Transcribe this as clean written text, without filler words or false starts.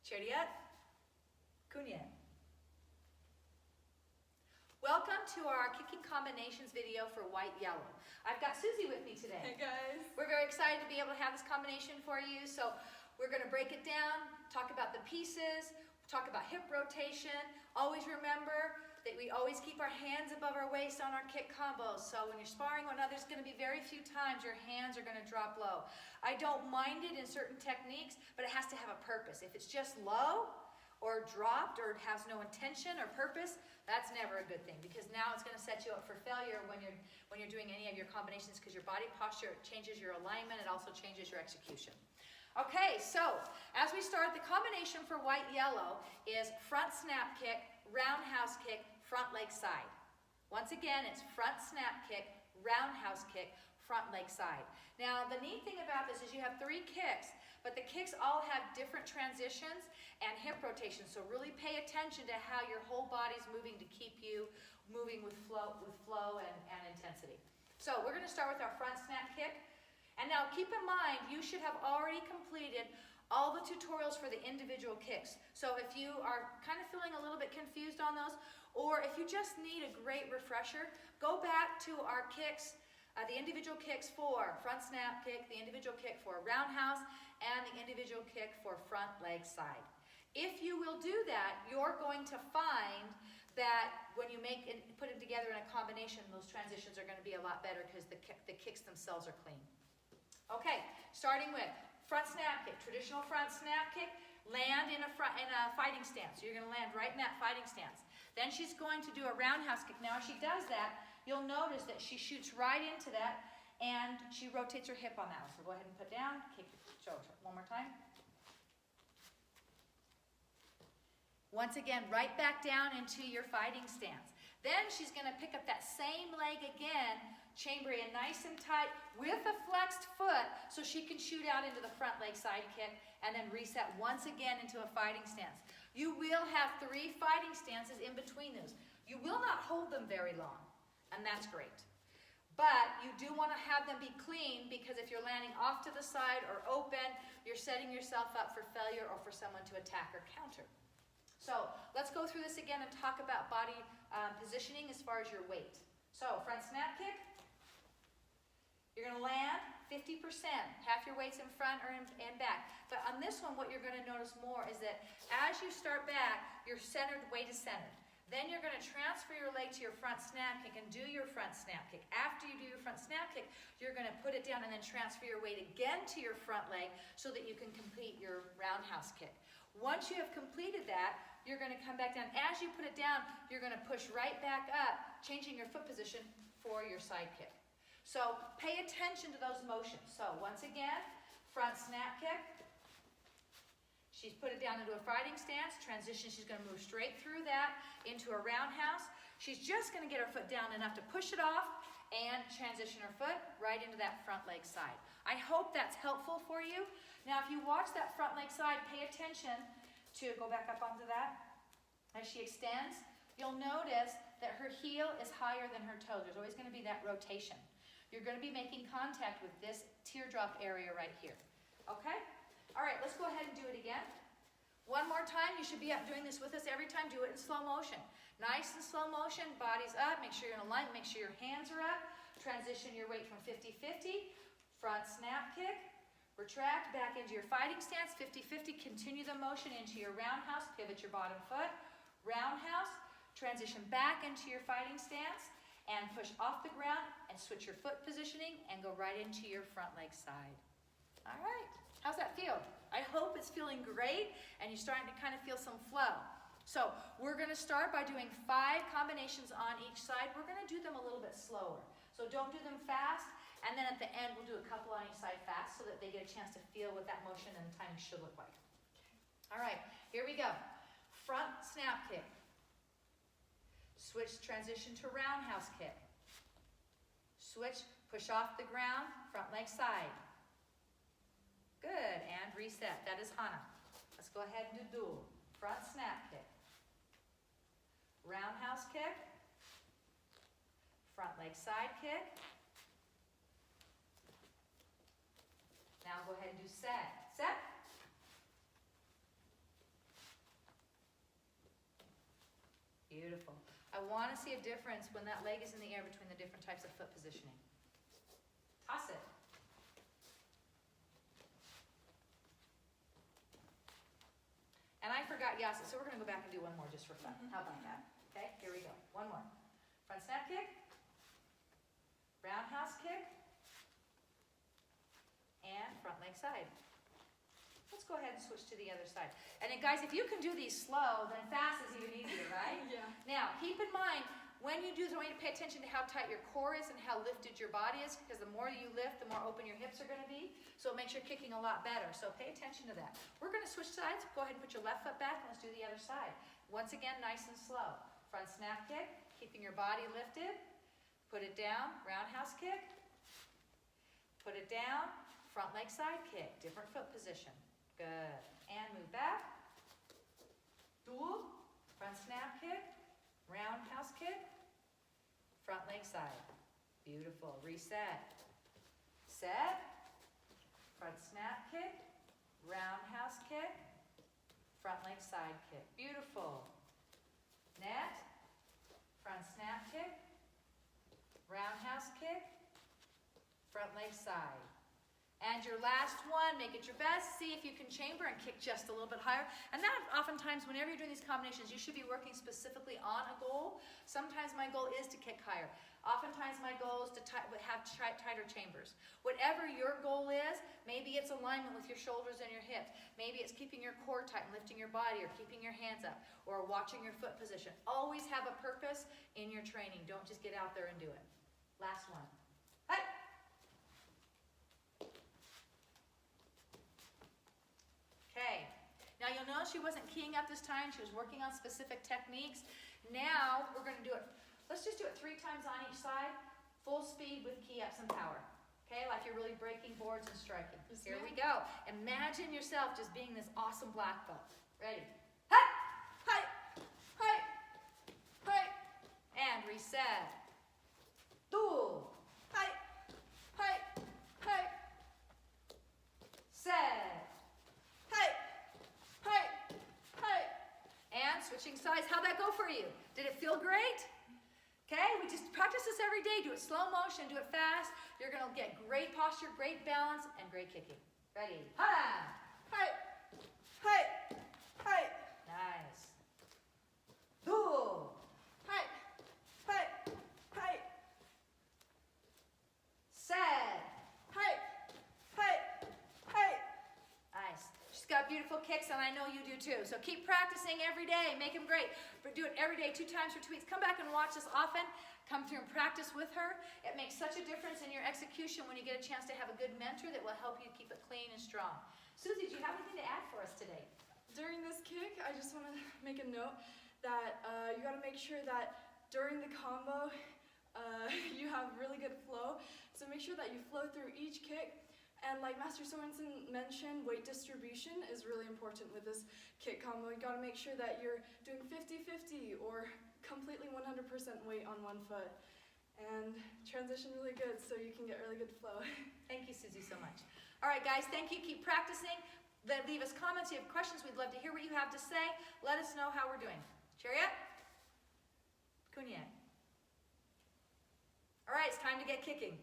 Chariot, Kunye. Welcome to our kicking combinations video for white-yellow. I've got Susie with me today. Hey guys. We're very excited to be able to have this combination for you. So we're going to break it down, talk about the pieces, talk about hip rotation. Always remember that we always keep our hands above our waist on our kick combos. So when you're sparring one another, there's going to be very few times your hands are going to drop low. I don't mind it in certain techniques, but it has to have a purpose. If it's just low or dropped or it has no intention or purpose, that's never a good thing, because now it's going to set you up for failure when you're doing any of your combinations, because your body posture changes your alignment. It also changes your execution. Okay, so as we start, the combination for white-yellow is front snap kick, roundhouse kick, front leg side. Once again, it's front snap kick, roundhouse kick, front leg side. Now, the neat thing about this is you have 3 kicks, but the kicks all have different transitions and hip rotations. So really pay attention to how your whole body's moving to keep you moving with flow and intensity. So we're going to start with our front snap kick. And now keep in mind, you should have already completed all the tutorials for the individual kicks. So if you are kind of feeling a little bit confused on those, or if you just need a great refresher, go back to our kicks, the individual kicks for front snap kick, the individual kick for roundhouse, and the individual kick for front leg side. If you will do that, you're going to find that when you put them together in a combination, those transitions are going to be a lot better because the kicks themselves are clean. Okay, starting with front snap kick, traditional front snap kick, land in a fighting stance. So you're going to land right in that fighting stance. Then she's going to do a roundhouse kick. Now, as she does that, you'll notice that she shoots right into that, and she rotates her hip on that one. So go ahead and put down, kick, show one more time. Once again, right back down into your fighting stance. Then she's going to pick up that same leg again, chamber in nice and tight with a flexed foot so she can shoot out into the front leg side kick and then reset once again into a fighting stance. You will have 3 fighting stances in between those. You will not hold them very long, and that's great. But you do want to have them be clean, because if you're landing off to the side or open, you're setting yourself up for failure or for someone to attack or counter. So let's go through this again and talk about body positioning as far as your weight. So front snap kick, you're going to land 50%. Half your weight's in front or in back. But on this one, what you're going to notice more is that as you start back, your centered weight is centered. Then you're going to transfer your leg to your front snap kick and do your front snap kick. After you do your front snap kick, you're going to put it down and then transfer your weight again to your front leg so that you can complete your roundhouse kick. Once you have completed that, you're going to come back down. As you put it down, you're going to push right back up, changing your foot position for your side kick. So pay attention to those motions. So once again, front snap kick. She's put it down into a fighting stance. Transition, she's going to move straight through that into a roundhouse. She's just going to get her foot down enough to push it off and transition her foot right into that front leg side. I hope that's helpful for you. Now, if you watch that front leg side, pay attention to, go back up onto that. As she extends, you'll notice that her heel is higher than her toes. There's always going to be that rotation. You're going to be making contact with this teardrop area right here. Okay? All right, let's go ahead and do it again. One more time. You should be up doing this with us every time. Do it in slow motion. Nice and slow motion. Body's up. Make sure you're in alignment. Make sure your hands are up. Transition your weight from 50-50. Front snap kick. Retract back into your fighting stance. 50-50. Continue the motion into your roundhouse. Pivot your bottom foot. Roundhouse. Transition back into your fighting stance. And push off the ground and switch your foot positioning and go right into your front leg side. All right. How's that feel? I hope it's feeling great and you're starting to kind of feel some flow. So we're going to start by doing 5 combinations on each side. We're going to do them a little bit slower. So don't do them fast. And then at the end, we'll do a couple on each side fast so that they get a chance to feel what that motion and timing should look like. All right, here we go. Front snap kick. Switch, transition to roundhouse kick. Switch, push off the ground, front leg side. Good, and reset. That is Hana. Let's go ahead and do dual. Front snap kick. Roundhouse kick. Front leg side kick. Now go ahead and do set. Set. Beautiful. I want to see a difference when that leg is in the air between the different types of foot positioning. Toss it. And I forgot Yasa, so we're going to go back and do one more just for fun. How about that? Okay, here we go. One more. Front snap kick. Roundhouse kick. And front leg side. Let's go ahead and switch to the other side. And then guys, if you can do these slow, then fast is even easier, right? Yeah. Now, keep in mind, when you do this, I want you to pay attention to how tight your core is and how lifted your body is, because the more you lift, the more open your hips are going to be. So it makes your kicking a lot better. So pay attention to that. We're going to switch sides. Go ahead and put your left foot back, and let's do the other side. Once again, nice and slow. Front snap kick, keeping your body lifted. Put it down, roundhouse kick. Put it down, front leg side kick, different foot position. Good. And move back. Dual. Front snap kick. Roundhouse kick. Front leg side. Beautiful. Reset. Set. Front snap kick. Roundhouse kick. Front leg side kick. Beautiful. Net. Front snap kick. Roundhouse kick. Front leg side. And your last one, make it your best. See if you can chamber and kick just a little bit higher. And that oftentimes, whenever you're doing these combinations, you should be working specifically on a goal. Sometimes my goal is to kick higher. Oftentimes my goal is to have tighter chambers. Whatever your goal is, maybe it's alignment with your shoulders and your hips. Maybe it's keeping your core tight and lifting your body, or keeping your hands up, or watching your foot position. Always have a purpose in your training. Don't just get out there and do it. Last one. Hey! Okay, now you'll notice she wasn't keying up this time. She was working on specific techniques. Now we're going to do it. Let's just do it 3 times on each side. Full speed with key ups and power. Okay, like you're really breaking boards and striking. Here we go. Imagine yourself just being this awesome black belt. Ready? Hey! Hey! Hey! Hey! And reset. Dual. Hey! Hey! Hey! Set. And switching sides, how'd that go for you? Did it feel great? Okay, we just practice this every day. Do it slow motion, do it fast. You're gonna get great posture, great balance, and great kicking. Ready? Ha! Hey! Hey! Hey! Nice. Dual. Hey! Hey! Hey! Set. Hey! Hey! Hey! Nice. She's got beautiful kicks, and I know you do too. So keep practicing every day. Make them great. But do it every day, 2 times for 2 weeks. Come back and watch us often. Come through and practice with her. It makes such a difference in your execution when you get a chance to have a good mentor that will help you keep it clean and strong. Susie, do you have anything to add for us today? During this kick, I just want to make a note that you got to make sure that during the combo, you have really good flow. So make sure that you flow through each kick. And like Master Sorensen mentioned, weight distribution is really important with this kick combo. You gotta make sure that you're doing 50-50 or completely 100% weight on one foot. And transition really good so you can get really good flow. Thank you, Susie, so much. All right, guys, thank you. Keep practicing. Leave us comments. If you have questions, we'd love to hear what you have to say. Let us know how we're doing. Chariot? Kunye. All right, it's time to get kicking.